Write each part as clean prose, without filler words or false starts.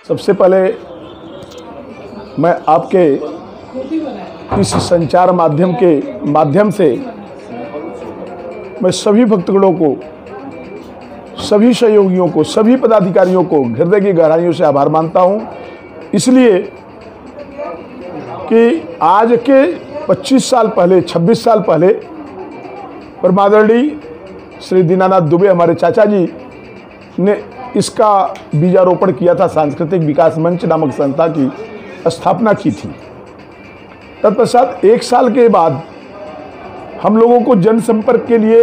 सबसे पहले मैं आपके इस संचार माध्यम से मैं सभी भक्तगणों को, सभी सहयोगियों को, सभी पदाधिकारियों को हृदय की गहराइयों से आभार मानता हूं, इसलिए कि आज के 25 साल पहले, 26 साल पहले परमादरणीय श्री दीनानाथ दुबे हमारे चाचा जी ने इसका बीजारोपण किया था। सांस्कृतिक विकास मंच नामक संस्था की स्थापना की थी। तत्पश्चात 1 साल के बाद हम लोगों को जनसंपर्क के लिए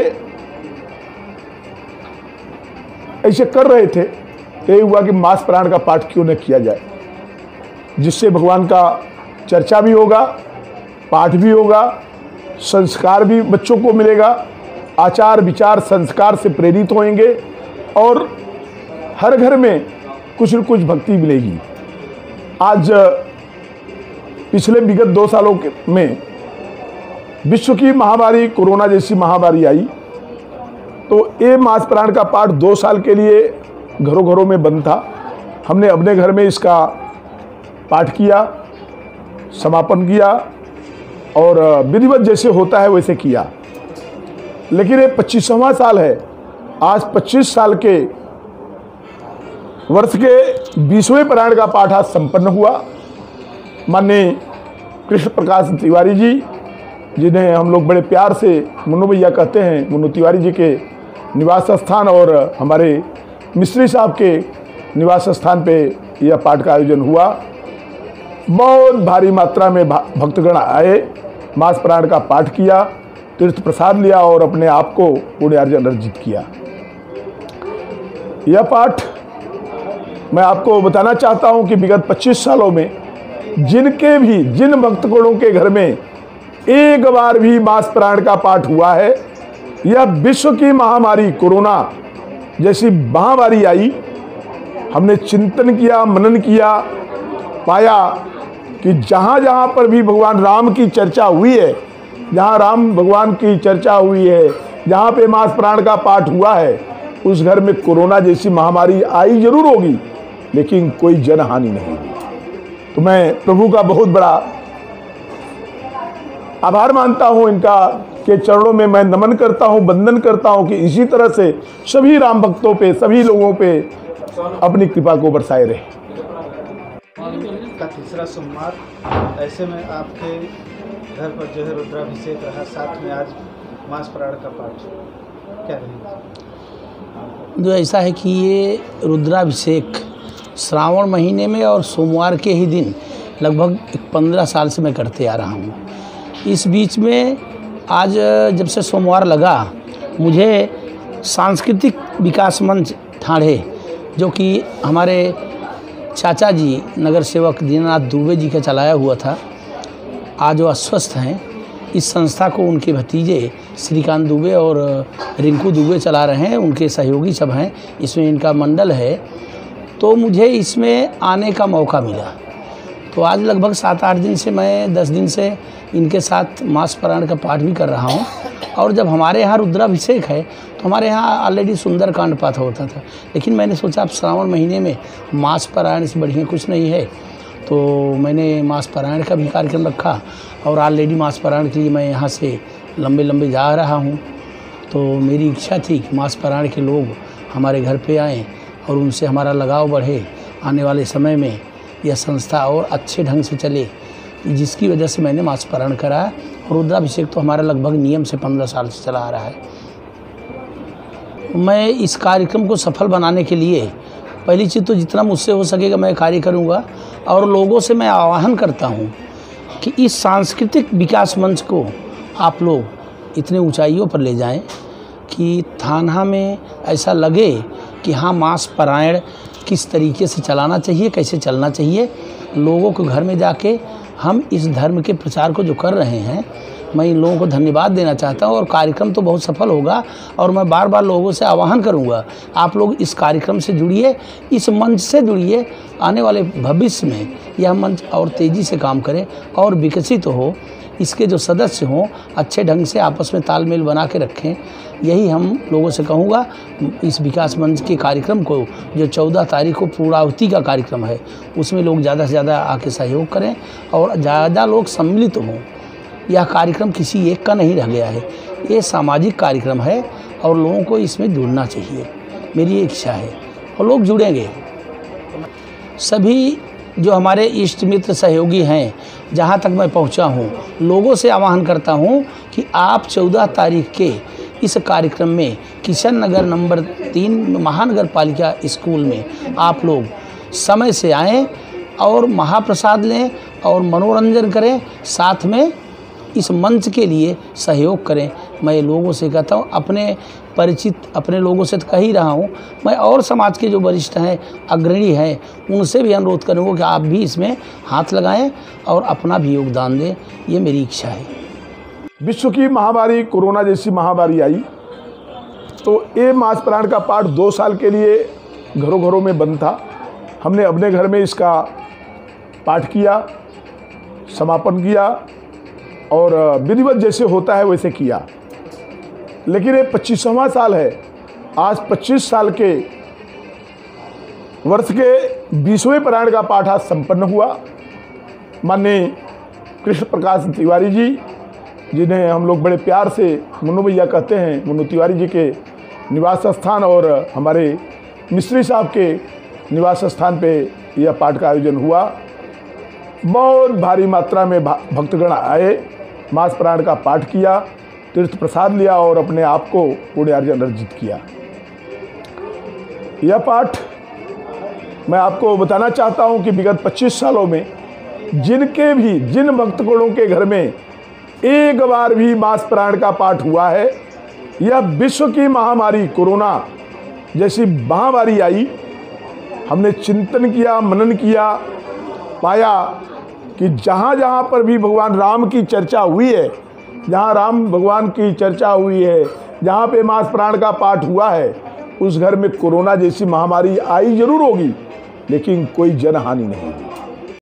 ऐसे कर रहे थे, ये हुआ कि मास प्राण का पाठ क्यों न किया जाए, जिससे भगवान का चर्चा भी होगा, पाठ भी होगा, संस्कार भी बच्चों को मिलेगा, आचार विचार संस्कार से प्रेरित होंगे और हर घर में कुछ न कुछ भक्ति मिलेगी। आज पिछले विगत 2 सालों में विश्व की महामारी कोरोना जैसी महामारी आई, तो ये मास प्राण का पाठ 2 साल के लिए घरों घरों में बंद था। हमने अपने घर में इसका पाठ किया, समापन किया और विधिवत जैसे होता है वैसे किया। लेकिन ये 25वां साल है। आज 25 साल के वर्ष के 20वें प्राण का पाठ आज संपन्न हुआ। माननीय कृष्ण प्रकाश तिवारी जी, जिन्हें हम लोग बड़े प्यार से मुन्नू भैया कहते हैं, मुन्नू तिवारी जी के निवास स्थान और हमारे मिस्त्री साहब के निवास स्थान पे यह पाठ का आयोजन हुआ। बहुत भारी मात्रा में भक्तगण आए, मास प्राण का पाठ किया, तीर्थ प्रसाद लिया और अपने आप को पुण्यार्जन अर्जित किया। यह पाठ मैं आपको बताना चाहता हूं कि विगत 25 सालों में जिन भक्तगणों के घर में एक बार भी मास प्राण का पाठ हुआ है, यह विश्व की महामारी कोरोना जैसी महामारी आई, हमने चिंतन किया, मनन किया, पाया कि जहाँ जहाँ पर भी भगवान राम की चर्चा हुई है, जहाँ राम भगवान की चर्चा हुई है, जहाँ पे मास प्राण का पाठ हुआ है, उस घर में कोरोना जैसी महामारी आई जरूर होगी, लेकिन कोई जनहानि नहीं हुई। तो मैं प्रभु का बहुत बड़ा आभार मानता हूँ, इनका के चरणों में मैं नमन करता हूँ, वंदन करता हूँ कि इसी तरह से सभी राम भक्तों पे, सभी लोगों पे अपनी कृपा को बरसाए रहे। का तीसरा सोमवार, ऐसे में आपके घर पर जो है रुद्राभिषेक रहा, साथ में आज मास प्राण का पाठ, क्या रहेगा? जो ऐसा है कि ये रुद्राभिषेक श्रावण महीने में और सोमवार के ही दिन लगभग 15 साल से मैं करते आ रहा हूँ। इस बीच में आज जब से सोमवार लगा, मुझे सांस्कृतिक विकास मंच ठाणे, जो कि हमारे चाचा जी नगर सेवक दीनानाथ दुबे जी का चलाया हुआ था, आज वो अस्वस्थ हैं। इस संस्था को उनके भतीजे श्रीकांत दुबे और रिंकू दुबे चला रहे हैं, उनके सहयोगी सब हैं, इसमें इनका मंडल है। तो मुझे इसमें आने का मौका मिला, तो आज लगभग 7-8 दिन से, मैं 10 दिन से इनके साथ मास प्राण का पाठ भी कर रहा हूँ। और जब हमारे यहाँ रुद्राभिषेक है तो हमारे यहाँ ऑलरेडी सुंदरकांड पाठ होता था, लेकिन मैंने सोचा अब श्रावण महीने में मास पारायण से बढ़िया कुछ नहीं है, तो मैंने मास पारायण का भी कार्यक्रम रखा और ऑलरेडी मास पारायण के लिए मैं यहाँ से लंबे जा रहा हूँ। तो मेरी इच्छा थी कि मास पारायण के लोग हमारे घर पे आएँ और उनसे हमारा लगाव बढ़े, आने वाले समय में यह संस्था और अच्छे ढंग से चले, जिसकी वजह से मैंने मास पारायण कराया। और रुद्राभिषेक तो हमारा लगभग नियम से 15 साल से चला आ रहा है। मैं इस कार्यक्रम को सफल बनाने के लिए पहली चीज़ तो जितना मुझसे हो सकेगा मैं कार्य करूंगा, और लोगों से मैं आह्वान करता हूं कि इस सांस्कृतिक विकास मंच को आप लोग इतने ऊंचाइयों पर ले जाएं कि थाना में ऐसा लगे कि हाँ, मास पारायण किस तरीके से चलाना चाहिए, कैसे चलना चाहिए। लोगों के घर में जाके हम इस धर्म के प्रचार को जो कर रहे हैं, मैं इन लोगों को धन्यवाद देना चाहता हूं। और कार्यक्रम तो बहुत सफल होगा, और मैं बार बार लोगों से आह्वान करूंगा, आप लोग इस कार्यक्रम से जुड़िए, इस मंच से जुड़िए। आने वाले भविष्य में यह मंच और तेज़ी से काम करे और विकसित हो, इसके जो सदस्य हों अच्छे ढंग से आपस में तालमेल बना के रखें। यही हम लोगों से कहूँगा। इस विकास मंच के कार्यक्रम को जो 14 तारीख को पूर्णाहुति का कार्यक्रम है उसमें लोग ज़्यादा से ज़्यादा आके सहयोग करें और ज़्यादा लोग सम्मिलित हों। यह कार्यक्रम किसी एक का नहीं रह गया है, ये सामाजिक कार्यक्रम है और लोगों को इसमें जुड़ना चाहिए। मेरी इच्छा है और लोग जुड़ेंगे। सभी जो हमारे इष्ट मित्र सहयोगी हैं, जहाँ तक मैं पहुँचा हूँ, लोगों से आह्वान करता हूँ कि आप 14 तारीख के इस कार्यक्रम में किशन नगर नंबर 3 महानगर पालिका स्कूल में आप लोग समय से आएँ और महाप्रसाद लें और मनोरंजन करें, साथ में इस मंच के लिए सहयोग करें। मैं लोगों से कहता हूँ, अपने परिचित अपने लोगों से तो कह ही रहा हूँ, मैं और समाज के जो वरिष्ठ हैं, अग्रणी हैं, उनसे भी अनुरोध करूँगा कि आप भी इसमें हाथ लगाएं और अपना भी योगदान दें। ये मेरी इच्छा है। विश्व की महामारी कोरोना जैसी महामारी आई तो ये मास प्राण का पाठ 2 साल के लिए घरों घरों में बंद था। हमने अपने घर में इसका पाठ किया, समापन किया और विधिवत जैसे होता है वैसे किया। लेकिन ये 25वां साल है। आज 25 साल के वर्ष के 20वें पारायण का पाठ आज संपन्न हुआ। माननीय कृष्ण प्रकाश तिवारी जी, जिन्हें हम लोग बड़े प्यार से मुन्नू भैया कहते हैं, मुन्नू तिवारी जी के निवास स्थान और हमारे मिस्त्री साहब के निवास स्थान पे यह पाठ का आयोजन हुआ। बहुत भारी मात्रा में भक्तगण आए, मास प्राण का पाठ किया, तीर्थ प्रसाद लिया और अपने आप को पुण्यार्जन अर्जित किया। यह पाठ मैं आपको बताना चाहता हूं कि विगत 25 सालों में जिन भक्तगणों के घर में एक बार भी मास प्राण का पाठ हुआ है, यह विश्व की महामारी कोरोना जैसी महामारी आई, हमने चिंतन किया, मनन किया, पाया कि जहाँ जहाँ पर भी भगवान राम की चर्चा हुई है, जहाँ राम भगवान की चर्चा हुई है, जहाँ पे मास प्राण का पाठ हुआ है, उस घर में कोरोना जैसी महामारी आई जरूर होगी, लेकिन कोई जनहानि नहीं।